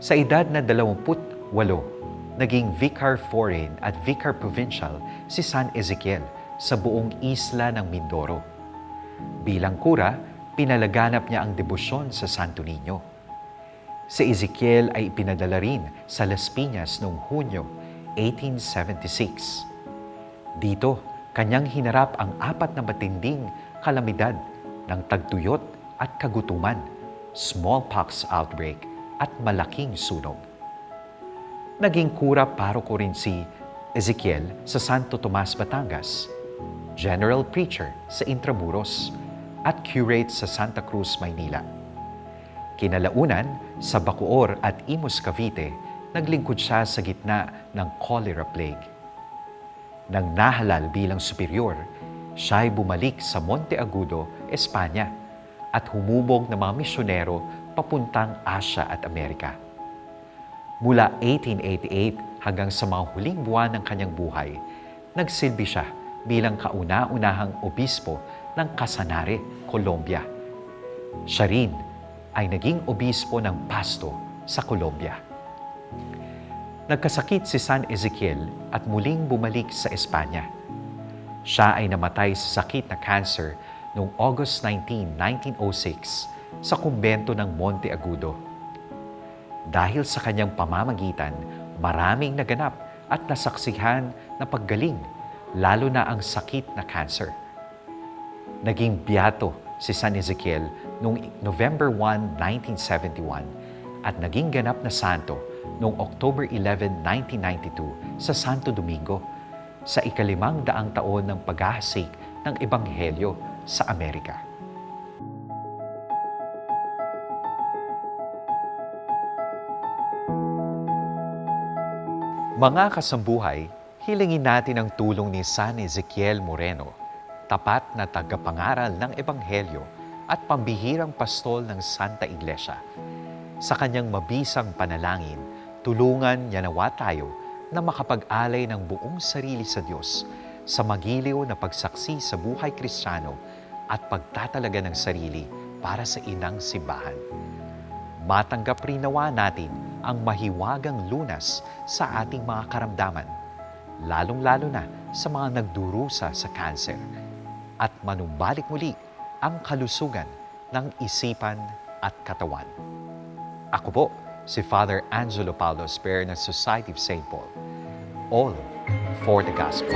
Sa edad na 28, naging Vicar Foreign at Vicar Provincial si San Ezekiel sa buong isla ng Mindoro. Bilang kura, pinalaganap niya ang debosyon sa Santo Niño. Si Ezekiel ay ipinadala rin sa Las Piñas noong Hunyo 1876. Dito, kanyang hinarap ang 4 na matinding kalamidad ng tagtuyot at kagutuman, smallpox outbreak at malaking sunog. Naging kura paroko rin si Ezekiel sa Santo Tomas, Batangas, general preacher sa Intramuros, at curate sa Santa Cruz, Maynila. Kinalaunan, sa Bacoor at Imus, Cavite, naglingkod siya sa gitna ng cholera plague. Nang nahalal bilang superior, siya ay bumalik sa Monte Agudo, Espanya, at humubog ng mga misyonero papuntang Asya at Amerika. Mula 1888 hanggang sa mga huling buwan ng kanyang buhay, nagsilbi siya bilang kauna-unahang obispo ng Casanare, Colombia. Siya rin ay naging obispo ng Pasto sa Colombia. Nagkasakit si San Ezekiel at muling bumalik sa Espanya. Siya ay namatay sa sakit na cancer noong August 19, 1906 sa kumbento ng Monte Agudo. Dahil sa kanyang pamamagitan, maraming naganap at nasaksihan na paggaling, lalo na ang sakit na cancer. Naging biyato si San Ezekiel noong November 1, 1971 at naging ganap na santo noong October 11, 1992 sa Santo Domingo sa ika-500 taon ng paghahasik ng Ebanghelyo sa Amerika. Mga kasambuhay, hilingin natin ang tulong ni San Ezekiel Moreno, tapat na tagapangaral ng Ebanghelyo at pambihirang pastol ng Santa Iglesia. Sa kanyang mabisang panalangin, tulungan niya nawa tayo na makapag-alay ng buong sarili sa Diyos sa magiliw na pagsaksi sa buhay Kristiyano at pagtatalaga ng sarili para sa inang simbahan. Matanggap rin nawa natin ang mahiwagang lunas sa ating mga karamdaman, lalong-lalo na sa mga nagdurusa sa cancer, at manumbalik muli ang kalusugan ng isipan at katawan. Ako po, si Father Angelo Paulo Esper ng Society of St. Paul. All for the Gospel.